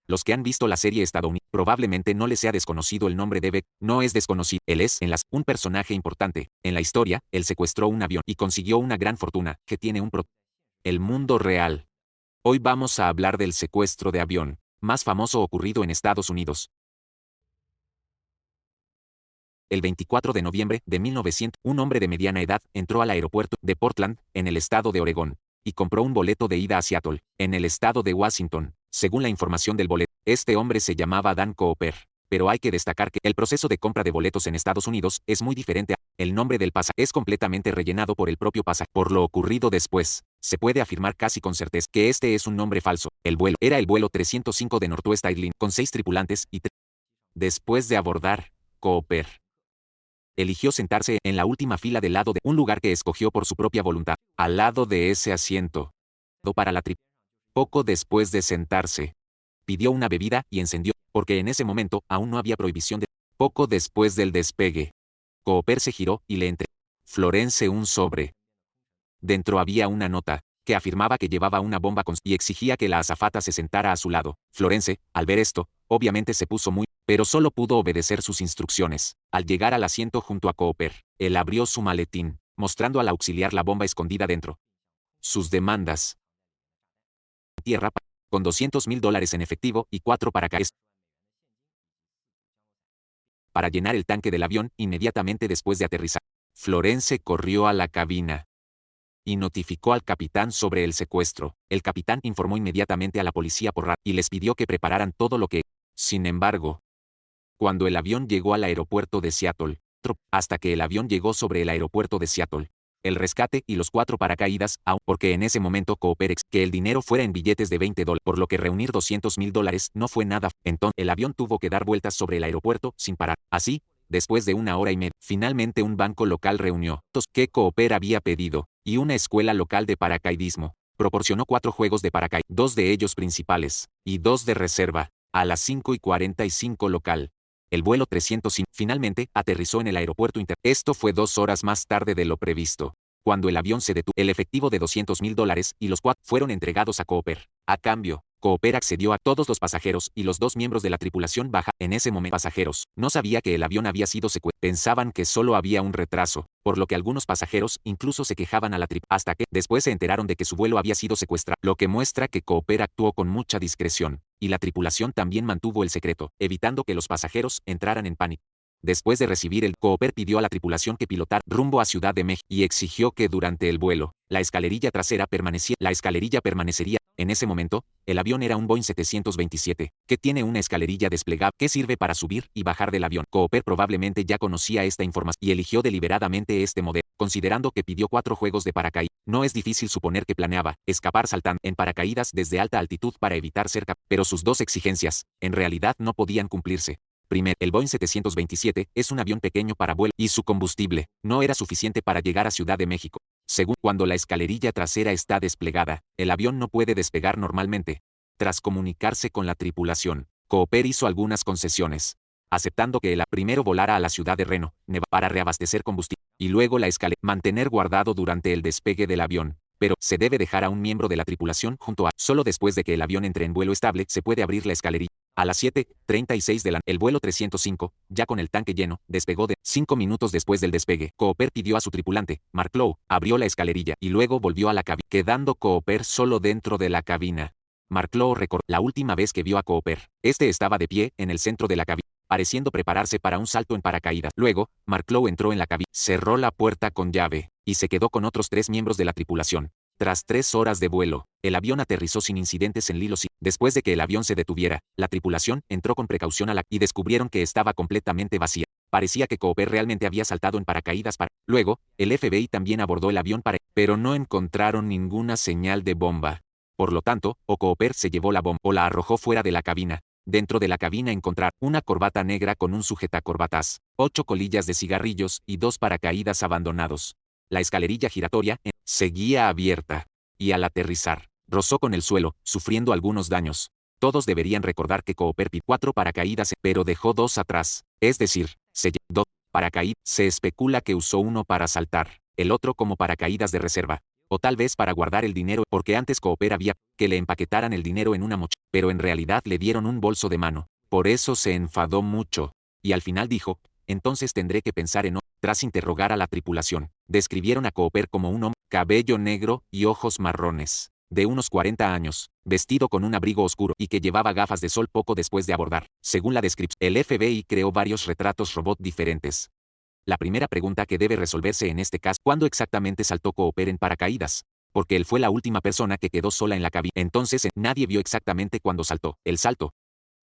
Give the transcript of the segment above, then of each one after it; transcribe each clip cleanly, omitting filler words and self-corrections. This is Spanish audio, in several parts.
Los que han visto la serie estadounidense probablemente no les sea desconocido el nombre de Beck, no es desconocido. Él es, un personaje importante. En la historia, él secuestró un avión y consiguió una gran fortuna, que tiene un El mundo real. Hoy vamos a hablar del secuestro de avión, más famoso ocurrido en Estados Unidos. El 24 de noviembre de 1900, un hombre de mediana edad entró al aeropuerto de Portland, en el estado de Oregón, y compró un boleto de ida a Seattle, en el estado de Washington. Según la información del boleto, este hombre se llamaba Dan Cooper. Pero hay que destacar que el proceso de compra de boletos en Estados Unidos es muy diferente. El nombre del pasajero es completamente rellenado por el propio pasajero. Por lo ocurrido después, se puede afirmar casi con certeza que este es un nombre falso. El vuelo era el vuelo 305 de Northwest Airlines, con 6 tripulantes y 3. Después de abordar, Cooper eligió sentarse en la última fila del lado de un lugar que escogió por su propia voluntad, al lado de ese asiento. Para la tripulación. Poco después de sentarse, pidió una bebida y encendió, porque en ese momento aún no había prohibición de. Poco después del despegue, Cooper se giró y le entregó Florence un sobre. Dentro había una nota que afirmaba que llevaba una bomba y exigía que la azafata se sentara a su lado. Florence, al ver esto, obviamente se puso muy, pero solo pudo obedecer sus instrucciones. Al llegar al asiento junto a Cooper, él abrió su maletín, mostrando al auxiliar la bomba escondida dentro. Sus demandas. Tierra, con $200,000 en efectivo y 4 paracaídas para llenar el tanque del avión inmediatamente después de aterrizar. Florence corrió a la cabina y notificó al capitán sobre el secuestro. El capitán informó inmediatamente a la policía por radio y les pidió que prepararan todo lo que. Sin embargo, cuando el avión llegó al aeropuerto de Seattle, hasta que el avión llegó sobre el aeropuerto de Seattle, el rescate y los 4 paracaídas, aún porque en ese momento Cooper que el dinero fuera en billetes de $20, por lo que reunir $200,000 no fue nada. Entonces, el avión tuvo que dar vueltas sobre el aeropuerto sin parar. Así, después de 1 hora y media, finalmente un banco local reunió que Cooper había pedido, y una escuela local de paracaidismo proporcionó 4 juegos de paracaidismo, 2 de ellos principales, y 2 de reserva, a las 5:45 local. El vuelo 305 finalmente aterrizó en el aeropuerto Esto fue 2 horas más tarde de lo previsto. Cuando el avión se detuvo, el efectivo de $200,000 y los 4 fueron entregados a Cooper. A cambio, Cooper accedió a todos los pasajeros y los 2 miembros de la tripulación baja. En ese momento, pasajeros no sabía que el avión había sido secuestrado. Pensaban que solo había un retraso, por lo que algunos pasajeros incluso se quejaban a la tripulación, hasta que después se enteraron de que su vuelo había sido secuestrado, lo que muestra que Cooper actuó con mucha discreción, y la tripulación también mantuvo el secreto, evitando que los pasajeros entraran en pánico. Después de recibir el Cooper pidió a la tripulación que pilotara rumbo a Ciudad de México y exigió que durante el vuelo, la escalerilla trasera permanecería. En ese momento, el avión era un Boeing 727, que tiene una escalerilla desplegable que sirve para subir y bajar del avión. Cooper probablemente ya conocía esta información y eligió deliberadamente este modelo, considerando que pidió 4 juegos de paracaídas. No es difícil suponer que planeaba escapar saltando en paracaídas desde alta altitud para evitar ser capturado, pero sus 2 exigencias, en realidad no podían cumplirse. Primero, el Boeing 727 es un avión pequeño para vuelo y su combustible no era suficiente para llegar a Ciudad de México. Segundo, cuando la escalerilla trasera está desplegada, el avión no puede despegar normalmente. Tras comunicarse con la tripulación, Cooper hizo algunas concesiones, aceptando que él primero volara a la ciudad de Reno, Nevada, para reabastecer combustible, y luego la escalerilla mantener guardado durante el despegue del avión. Pero se debe dejar a un miembro de la tripulación junto a. Solo después de que el avión entre en vuelo estable se puede abrir la escalerilla. A las 7:36 de la el vuelo 305, ya con el tanque lleno, despegó 5 minutos después del despegue. Cooper pidió a su tripulante, Mark Lowe, abrió la escalerilla y luego volvió a la cabina, quedando Cooper solo dentro de la cabina. Mark Lowe recordó la última vez que vio a Cooper. Este estaba de pie en el centro de la cabina, pareciendo prepararse para un salto en paracaídas. Luego, Mark Lowe entró en la cabina, cerró la puerta con llave y se quedó con otros 3 miembros de la tripulación. Tras 3 horas de vuelo, el avión aterrizó sin incidentes en Lilo. Después de que el avión se detuviera, la tripulación entró con precaución y descubrieron que estaba completamente vacía. Parecía que Cooper realmente había saltado en paracaídas para. Luego, el FBI también abordó el avión pero no encontraron ninguna señal de bomba. Por lo tanto, o Cooper se llevó la bomba o la arrojó fuera de la cabina. Dentro de la cabina encontraron una corbata negra con un sujetacorbatas, 8 colillas de cigarrillos y 2 paracaídas abandonados. La escalerilla giratoria seguía abierta, y al aterrizar, rozó con el suelo, sufriendo algunos daños. Todos deberían recordar que Cooper pidió 4 paracaídas, pero dejó 2 atrás, es decir, se llevó 2 paracaídas. Se especula que usó uno para saltar, el otro como paracaídas de reserva. O tal vez para guardar el dinero, porque antes Cooper había que le empaquetaran el dinero en una mochila, pero en realidad le dieron un bolso de mano. Por eso se enfadó mucho. Y al final dijo, entonces tendré que pensar en otro. Tras interrogar a la tripulación, describieron a Cooper como un hombre, cabello negro y ojos marrones, de unos 40 años, vestido con un abrigo oscuro y que llevaba gafas de sol poco después de abordar. Según la descripción, el FBI creó varios retratos robot diferentes. La primera pregunta que debe resolverse en este caso, ¿cuándo exactamente saltó Cooper en paracaídas? Porque él fue la última persona que quedó sola en la cabina. Entonces, nadie vio exactamente cuándo saltó. El salto.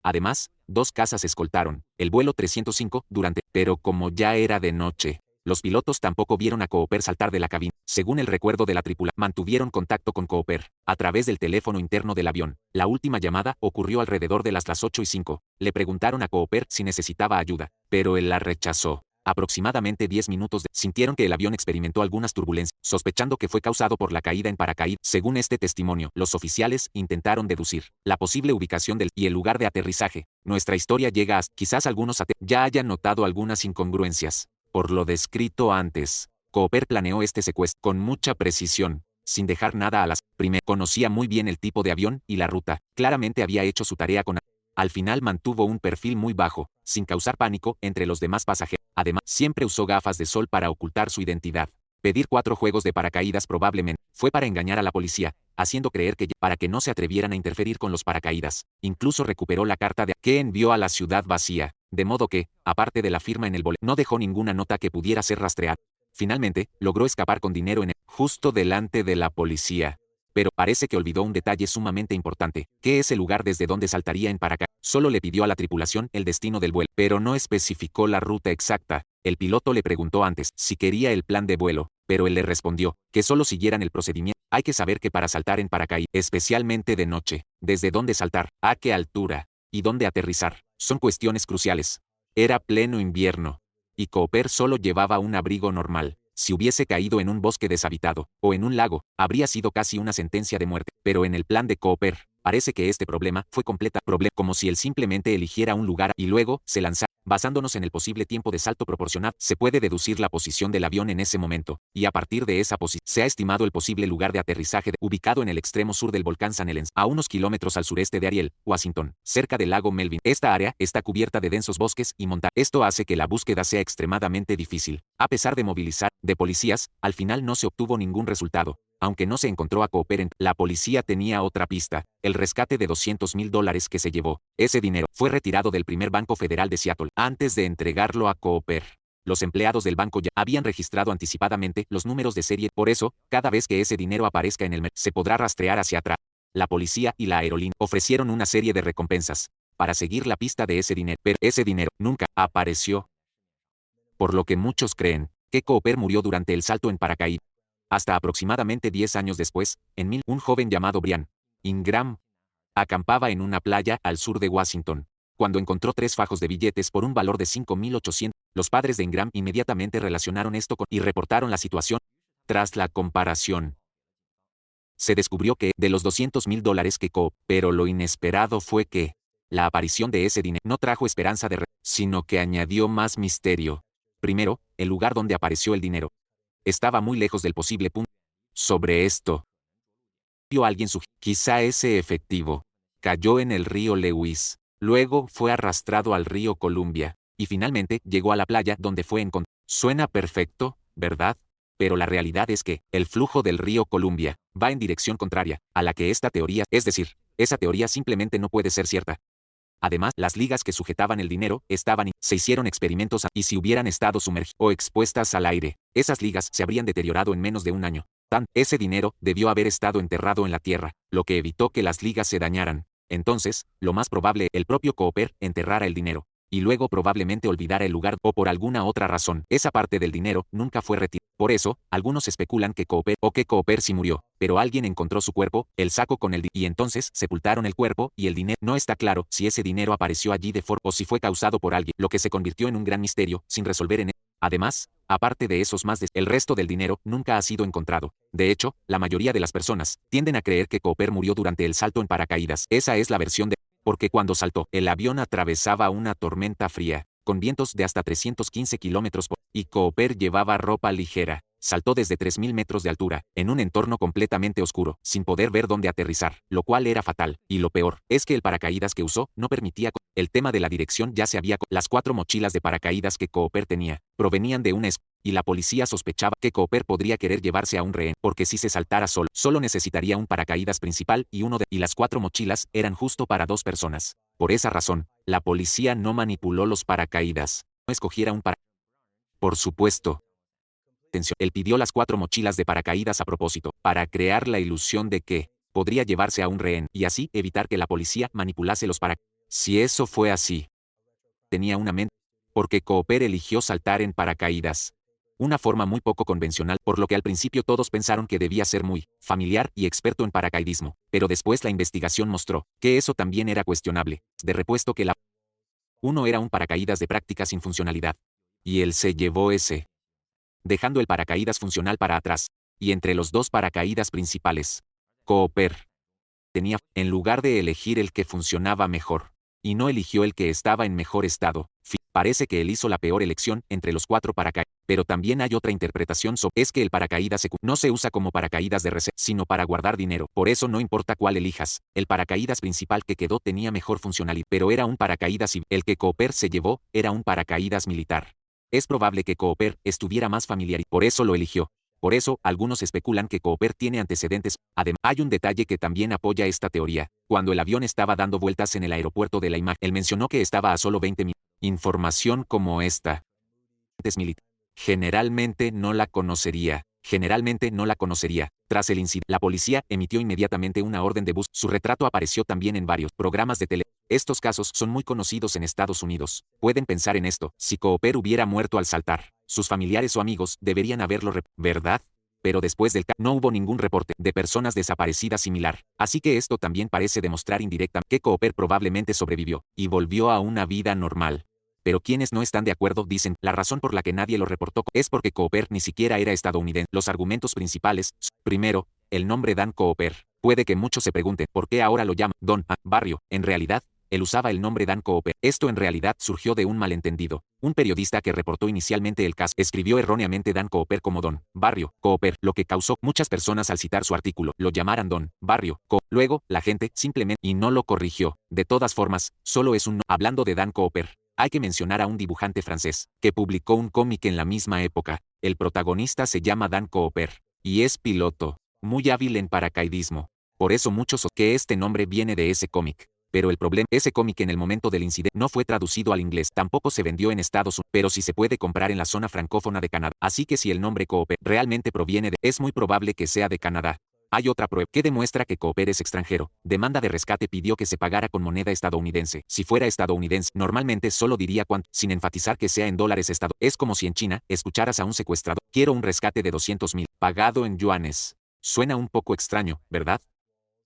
Además, 2 cazas escoltaron el vuelo 305 pero como ya era de noche, los pilotos tampoco vieron a Cooper saltar de la cabina. Según el recuerdo de la tripulación, mantuvieron contacto con Cooper a través del teléfono interno del avión. La última llamada ocurrió alrededor de las 8:05. Le preguntaron a Cooper si necesitaba ayuda, pero él la rechazó. Aproximadamente 10 minutos sintieron que el avión experimentó algunas turbulencias, sospechando que fue causado por la caída en paracaídas. Según este testimonio, los oficiales intentaron deducir la posible ubicación y el lugar de aterrizaje. Nuestra historia llega a quizás algunos ya hayan notado algunas incongruencias. Por lo descrito antes, Cooper planeó este secuestro con mucha precisión, sin dejar nada a las primeras. Conocía muy bien el tipo de avión y la ruta. Claramente había hecho su tarea con. Al final mantuvo un perfil muy bajo, sin causar pánico entre los demás pasajeros. Además, siempre usó gafas de sol para ocultar su identidad. Pedir 4 juegos de paracaídas probablemente fue para engañar a la policía, haciendo creer que para que no se atrevieran a interferir con los paracaídas. Incluso recuperó la carta que envió a la ciudad vacía, de modo que, aparte de la firma en el boleto, no dejó ninguna nota que pudiera ser rastreada. Finalmente, logró escapar con dinero justo delante de la policía. Pero parece que olvidó un detalle sumamente importante, que es el lugar desde donde saltaría en paracaídas. Solo le pidió a la tripulación el destino del vuelo, pero no especificó la ruta exacta. El piloto le preguntó antes si quería el plan de vuelo, pero él le respondió que solo siguieran el procedimiento. Hay que saber que para saltar en paracaídas, especialmente de noche, desde dónde saltar, a qué altura y dónde aterrizar, son cuestiones cruciales. Era pleno invierno, y Cooper solo llevaba un abrigo normal. Si hubiese caído en un bosque deshabitado, o en un lago, habría sido casi una sentencia de muerte. Pero en el plan de Cooper, parece que este problema fue como si él simplemente eligiera un lugar y luego se lanzara. Basándonos en el posible tiempo de salto proporcionado, se puede deducir la posición del avión en ese momento, y a partir de esa posición, se ha estimado el posible lugar de aterrizaje ubicado en el extremo sur del volcán San Helens, a unos kilómetros al sureste de Ariel, Washington, cerca del lago Melvin. Esta área está cubierta de densos bosques y montañas. Esto hace que la búsqueda sea extremadamente difícil. A pesar de movilizar de policías, al final no se obtuvo ningún resultado. Aunque no se encontró a Cooper, la policía tenía otra pista, el rescate de $200,000 que se llevó. Ese dinero fue retirado del primer Banco Federal de Seattle antes de entregarlo a Cooper. Los empleados del banco ya habían registrado anticipadamente los números de serie, por eso, cada vez que ese dinero aparezca en el mercado, se podrá rastrear hacia atrás. La policía y la aerolínea ofrecieron una serie de recompensas para seguir la pista de ese dinero, pero ese dinero nunca apareció. Por lo que muchos creen que Cooper murió durante el salto en paracaídas. Hasta aproximadamente 10 años después, un joven llamado Brian Ingram acampaba en una playa al sur de Washington, cuando encontró 3 fajos de billetes por un valor de $5,800. Los padres de Ingram inmediatamente relacionaron esto y reportaron la situación. Tras la comparación, se descubrió que, de los $200,000 que pero lo inesperado fue que la aparición de ese dinero no trajo esperanza sino que añadió más misterio. Primero, el lugar donde apareció el dinero estaba muy lejos del posible punto. Sobre esto, alguien quizá ese efectivo cayó en el río Lewis, luego fue arrastrado al río Columbia, y finalmente llegó a la playa donde fue encontrado. Suena perfecto, ¿verdad? Pero la realidad es que el flujo del río Columbia va en dirección contraria a la que esta teoría, es decir, esa teoría simplemente no puede ser cierta. Además, las ligas que sujetaban el dinero se hicieron experimentos y si hubieran estado sumergidas o expuestas al aire, esas ligas se habrían deteriorado en menos de un año. Ese dinero debió haber estado enterrado en la tierra, lo que evitó que las ligas se dañaran. Entonces, lo más probable, el propio Cooper enterrara el dinero, y luego probablemente olvidara el lugar o por alguna otra razón, esa parte del dinero nunca fue retirada. Por eso, algunos especulan que Cooper sí murió, pero alguien encontró su cuerpo, el saco con el dinero, y entonces sepultaron el cuerpo y el dinero. No está claro si ese dinero apareció allí de forma o si fue causado por alguien, lo que se convirtió en un gran misterio, sin resolver en él. Además, aparte de esos el resto del dinero nunca ha sido encontrado. De hecho, la mayoría de las personas tienden a creer que Cooper murió durante el salto en paracaídas. Esa es la versión porque cuando saltó, el avión atravesaba una tormenta fría, con vientos de hasta 315 kilómetros por hora, y Cooper llevaba ropa ligera, saltó desde 3.000 metros de altura, en un entorno completamente oscuro, sin poder ver dónde aterrizar, lo cual era fatal. Y lo peor, es que el paracaídas que usó no permitía. El tema de la dirección ya se había. Las 4 mochilas de paracaídas que Cooper tenía, provenían de una y la policía sospechaba que Cooper podría querer llevarse a un rehén, porque si se saltara solo necesitaría un paracaídas principal y las 4 mochilas eran justo para 2 personas. Por esa razón, la policía no manipuló los paracaídas. No escogiera un paracaídas. Por supuesto. Él pidió las 4 mochilas de paracaídas a propósito, para crear la ilusión de que podría llevarse a un rehén y así evitar que la policía manipulase los paracaídas. Si eso fue así, tenía una mente, porque Cooper eligió saltar en paracaídas. Una forma muy poco convencional, por lo que al principio todos pensaron que debía ser muy familiar y experto en paracaidismo, pero después la investigación mostró que eso también era cuestionable, de repuesto que uno era un paracaídas de práctica sin funcionalidad. Y él se llevó ese, dejando el paracaídas funcional para atrás, y entre los 2 paracaídas principales, Cooper tenía, en lugar de elegir el que funcionaba mejor, y no eligió el que estaba en mejor estado. Parece que él hizo la peor elección entre los 4 paracaídas. Pero también hay otra interpretación es que el paracaídas no se usa como paracaídas de reserva, sino para guardar dinero. Por eso no importa cuál elijas, el paracaídas principal que quedó tenía mejor funcionalidad, pero era un paracaídas civil. El que Cooper se llevó era un paracaídas militar. Es probable que Cooper estuviera más familiar y por eso lo eligió. Por eso, algunos especulan que Cooper tiene antecedentes. Además, hay un detalle que también apoya esta teoría. Cuando el avión estaba dando vueltas en el aeropuerto de la imagen, él mencionó que estaba a solo 20 minutos. Información como esta. Generalmente no la conocería. Tras el incidente, la policía emitió inmediatamente una orden de búsqueda. Su retrato apareció también en varios programas de televisión. Estos casos son muy conocidos en Estados Unidos. Pueden pensar en esto. Si Cooper hubiera muerto al saltar, sus familiares o amigos deberían haberlo ¿verdad? Pero después del caso no hubo ningún reporte de personas desaparecidas similar. Así que esto también parece demostrar indirectamente que Cooper probablemente sobrevivió y volvió a una vida normal. Pero quienes no están de acuerdo dicen, la razón por la que nadie lo reportó es porque Cooper ni siquiera era estadounidense. Los argumentos principales, primero, el nombre Dan Cooper. Puede que muchos se pregunten, ¿por qué ahora lo llaman Don Barrio? En realidad, él usaba el nombre Dan Cooper. Esto en realidad surgió de un malentendido. Un periodista que reportó inicialmente el caso escribió erróneamente Dan Cooper como Don Barrio Cooper, lo que causó muchas personas al citar su artículo lo llamaran Don Barrio Luego, la gente simplemente y no lo corrigió. De todas formas, solo es un hablando de Dan Cooper. Hay que mencionar a un dibujante francés, que publicó un cómic en la misma época. El protagonista se llama Dan Cooper, y es piloto, muy hábil en paracaidismo. Por eso muchos que este nombre viene de ese cómic. Pero el problema, ese cómic en el momento del incidente no fue traducido al inglés, tampoco se vendió en Estados Unidos, pero sí se puede comprar en la zona francófona de Canadá. Así que si el nombre Cooper realmente proviene es muy probable que sea de Canadá. Hay otra prueba que demuestra que Cooper es extranjero. Demanda de rescate pidió que se pagara con moneda estadounidense. Si fuera estadounidense, normalmente solo diría cuánto, sin enfatizar que sea en dólares estadounidenses. Es como si en China escucharas a un secuestrador. Quiero un rescate de 200,000, pagado en yuanes. Suena un poco extraño, ¿verdad?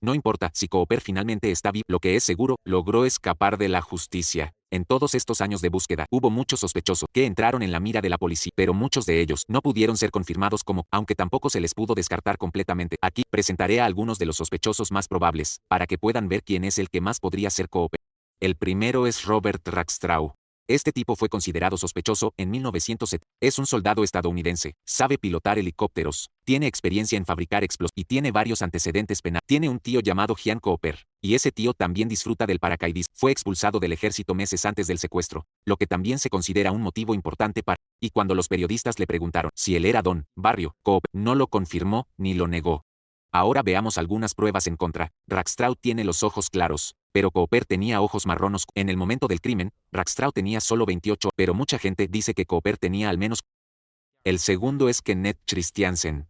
No importa si Cooper finalmente está vivo, lo que es seguro, logró escapar de la justicia. En todos estos años de búsqueda, hubo muchos sospechosos que entraron en la mira de la policía, pero muchos de ellos no pudieron ser confirmados aunque tampoco se les pudo descartar completamente. Aquí presentaré a algunos de los sospechosos más probables, para que puedan ver quién es el que más podría ser Cooper. El primero es Robert Rackstraw. Este tipo fue considerado sospechoso en 1970. Es un soldado estadounidense, sabe pilotar helicópteros, tiene experiencia en fabricar explosivos y tiene varios antecedentes penales. Tiene un tío llamado Gian Cooper, y ese tío también disfruta del paracaidismo. Fue expulsado del ejército meses antes del secuestro, lo que también se considera un motivo importante para. Y cuando los periodistas le preguntaron si él era Don Barrio Cooper, no lo confirmó ni lo negó. Ahora veamos algunas pruebas en contra. Rackstraw tiene los ojos claros, pero Cooper tenía ojos marrones. En el momento del crimen, Rackstraw tenía solo 28, pero mucha gente dice que Cooper tenía al menos. El segundo es Kenneth Christiansen,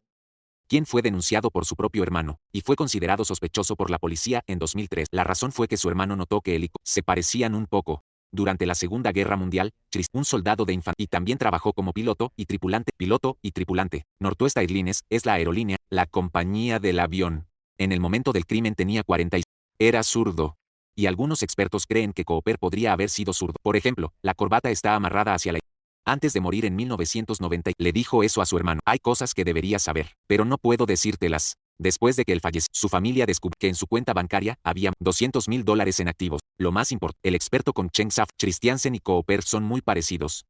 quien fue denunciado por su propio hermano, y fue considerado sospechoso por la policía en 2003. La razón fue que su hermano notó que se parecían un poco. Durante la Segunda Guerra Mundial, un soldado de infantería, y también trabajó como piloto y tripulante. Northwest Airlines es la aerolínea, la compañía del avión. En el momento del crimen tenía 46. Era zurdo. Y algunos expertos creen que Cooper podría haber sido zurdo. Por ejemplo, la corbata está amarrada hacia la. Antes de morir en 1990, le dijo eso a su hermano. Hay cosas que deberías saber, pero no puedo decírtelas. Después de que él falleció, su familia descubrió que en su cuenta bancaria había $200,000 en activos. Lo más importante, el experto con Cheng Saf, Christiansen y Cooper son muy parecidos.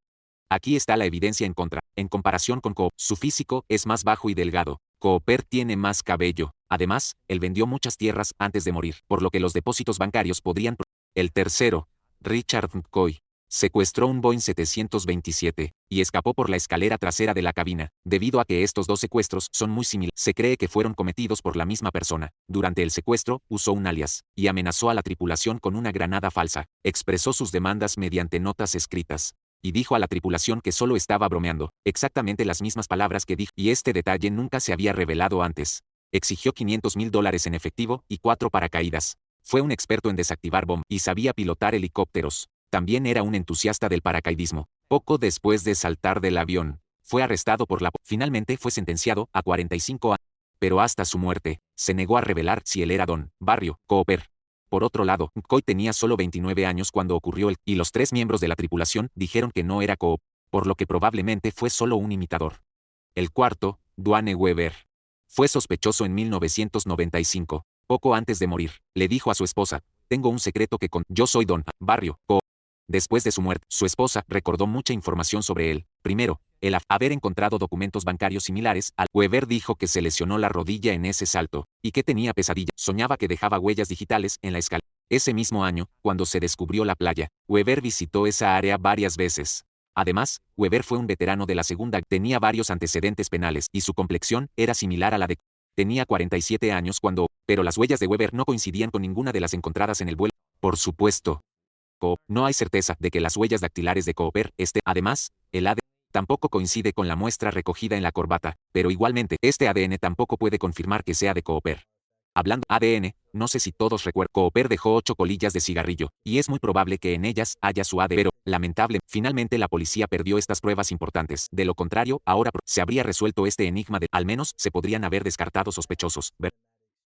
Aquí está la evidencia en contra. En comparación con Cooper, su físico es más bajo y delgado. Cooper tiene más cabello. Además, él vendió muchas tierras antes de morir, por lo que los depósitos bancarios podrían... El tercero, Richard McCoy, secuestró un Boeing 727 y escapó por la escalera trasera de la cabina. Debido a que estos dos secuestros son muy similares, se cree que fueron cometidos por la misma persona. Durante el secuestro, usó un alias y amenazó a la tripulación con una granada falsa. Expresó sus demandas mediante notas escritas y dijo a la tripulación que solo estaba bromeando, exactamente las mismas palabras que dijo, y este detalle nunca se había revelado antes. Exigió $500,000 en efectivo y 4 paracaídas. Fue un experto en desactivar bombas y sabía pilotar helicópteros. También era un entusiasta del paracaidismo. Poco después de saltar del avión, fue arrestado por la policía. Finalmente fue sentenciado a 45 años. Pero hasta su muerte, se negó a revelar si él era Don Barrio Cooper. Por otro lado, McCoy tenía solo 29 años cuando ocurrió y los 3 miembros de la tripulación dijeron que no era Cooper, por lo que probablemente fue solo un imitador. El cuarto, Duane Weber, fue sospechoso en 1995. Poco antes de morir, le dijo a su esposa, tengo un secreto que yo soy Don Barrio Cooper. Después de su muerte, su esposa recordó mucha información sobre él. Primero, el haber encontrado documentos bancarios similares al... Weber dijo que se lesionó la rodilla en ese salto, y que tenía pesadilla. Soñaba que dejaba huellas digitales en la escalera. Ese mismo año, cuando se descubrió la playa, Weber visitó esa área varias veces. Además, Weber fue un veterano de la Segunda, tenía varios antecedentes penales, y su complexión era similar a la de... Tenía 47 años cuando... Pero las huellas de Weber no coincidían con ninguna de las encontradas en el vuelo. Por supuesto, no hay certeza de que las huellas dactilares de Cooper Además, el ADN tampoco coincide con la muestra recogida en la corbata, pero igualmente, este ADN tampoco puede confirmar que sea de Cooper. Hablando ADN, no sé si todos recuerdan, Cooper dejó 8 colillas de cigarrillo, y es muy probable que en ellas haya su ADN, pero, finalmente la policía perdió estas pruebas importantes. De lo contrario, ahora se habría resuelto este enigma al menos se podrían haber descartado sospechosos.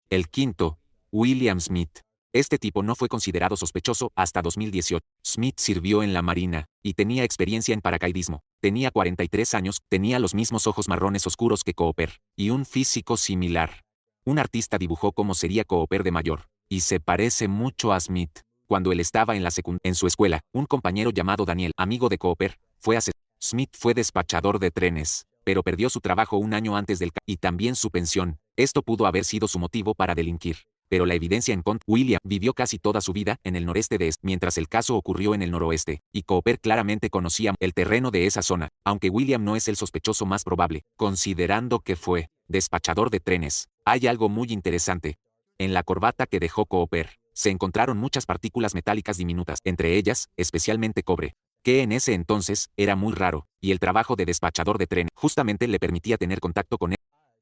El quinto, William Smith. Este tipo no fue considerado sospechoso hasta 2018. Smith sirvió en la Marina y tenía experiencia en paracaidismo. Tenía 43 años, tenía los mismos ojos marrones oscuros que Cooper y un físico similar. Un artista dibujó cómo sería Cooper de mayor y se parece mucho a Smith. Cuando él estaba en su escuela, un compañero llamado Daniel, amigo de Cooper, fue asesinado. Smith fue despachador de trenes, pero perdió su trabajo un año antes y también su pensión. Esto pudo haber sido su motivo para delinquir. Pero la evidencia en contra. William vivió casi toda su vida en el noreste de mientras el caso ocurrió en el noroeste, y Cooper claramente conocía el terreno de esa zona, aunque William no es el sospechoso más probable, considerando que fue despachador de trenes. Hay algo muy interesante. En la corbata que dejó Cooper, se encontraron muchas partículas metálicas diminutas, entre ellas, especialmente cobre, que en ese entonces era muy raro, y el trabajo de despachador de trenes justamente le permitía tener contacto con él.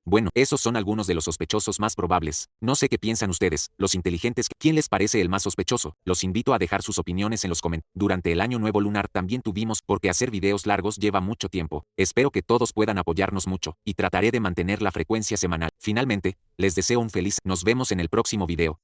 Bueno, esos son algunos de los sospechosos más probables. No sé qué piensan ustedes, los inteligentes. ¿Quién les parece el más sospechoso? Los invito a dejar sus opiniones en los comentarios. Durante el Año Nuevo Lunar también tuvimos, porque hacer videos largos lleva mucho tiempo. Espero que todos puedan apoyarnos mucho, y trataré de mantener la frecuencia semanal. Finalmente, les deseo un feliz. Nos vemos en el próximo video.